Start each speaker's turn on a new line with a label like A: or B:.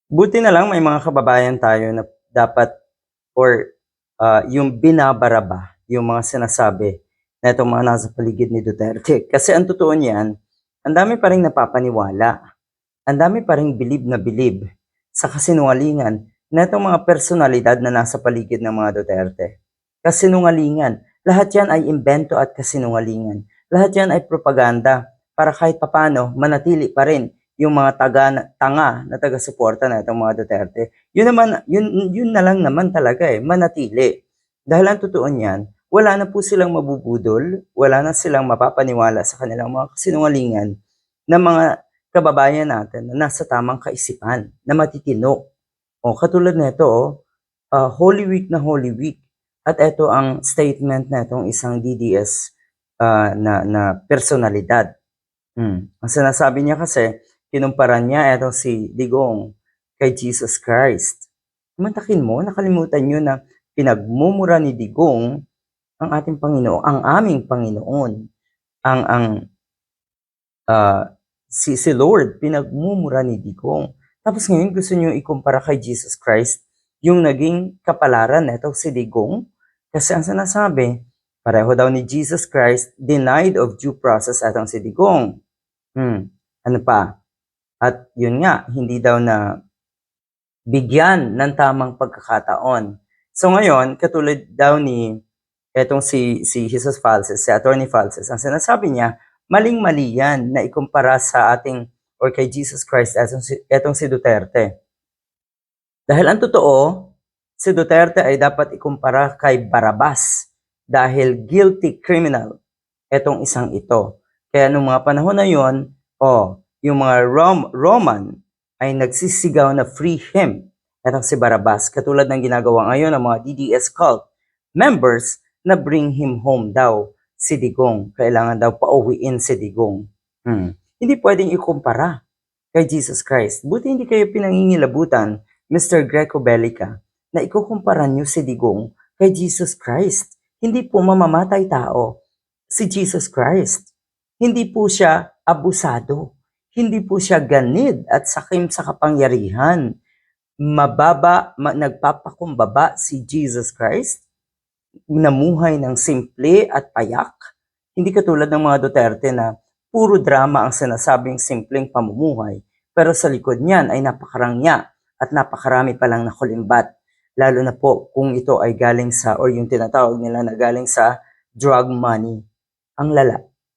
A: Buti na lang may mga kababayan tayo na dapat or yung binabaraba yung mga sinasabi na itong mga nasa paligid ni Duterte. Kasi ang totoo niyan, ang dami pa ring napapaniwala, ang dami pa ring bilib sa kasinungalingan na itong mga personalidad na nasa paligid ng mga Duterte. Kasinungalingan. Lahat yan ay imbento at kasinungalingan. Lahat yan ay propaganda para kahit papano manatili pa rin yung mga tanga na taga-suporta na itong mga Duterte. Yun na lang naman talaga manatili. Dahil ang totoo niyan, wala na po silang mabubudol, wala na silang mapapaniwala sa kanilang mga kasinungalingan ng mga kababayan natin na nasa tamang kaisipan, na matitino. O katulad nito, Holy Week na Holy Week. At ito ang statement na itong isang DDS na personalidad. Ang sinasabi niya kasi, kinumpara niya ito si Digong kay Jesus Christ. Mantakin mo, nakalimutan niyo na pinagmumura ni Digong ang ating Panginoon, ang aming Panginoon, ang si Lord, pinagmumura ni Digong. Tapos ngayon gusto niyo ikumpara kay Jesus Christ yung naging kapalaran nito si Digong. Kasi ang sinasabi, pareho daw ni Jesus Christ, denied of due process atong si Digong. Ano pa? At yun nga, hindi daw na bigyan ng tamang pagkakataon. So ngayon, katulad daw ni etong si Jesus Falces, si Attorney Falces, ang sinasabi niya, maling-mali yan na ikumpara sa ating or kay Jesus Christ etong si Duterte. Dahil ang totoo, si Duterte ay dapat ikumpara kay Barabas dahil guilty criminal etong isang ito. Kaya nung mga panahon na yon, yung mga Roman ay nagsisigaw na free him. Etong si Barabas, katulad ng ginagawa ngayon ng mga DDS cult members na bring him home daw si Digong. Kailangan daw pauwiin si Digong. Hindi pwedeng ikumpara kay Jesus Christ. Buti hindi kayo pinangingilabutan, Mr. Greco Bellica, na ikukumpara niyo si Digong kay Jesus Christ. Hindi po mamamatay tao si Jesus Christ. Hindi po siya abusado. Hindi po siya ganid at sakim sa kapangyarihan. Nagpapakumbaba si Jesus Christ. Namuhay ng simple at payak. Hindi katulad ng mga Duterte na puro drama ang sinasabing simpleng pamumuhay. Pero sa likod niyan ay napakarangya at napakarami palang nakulimbat. Lalo na po kung ito ay galing sa, or yung tinatawag nila na galing sa drug money. Ang lala.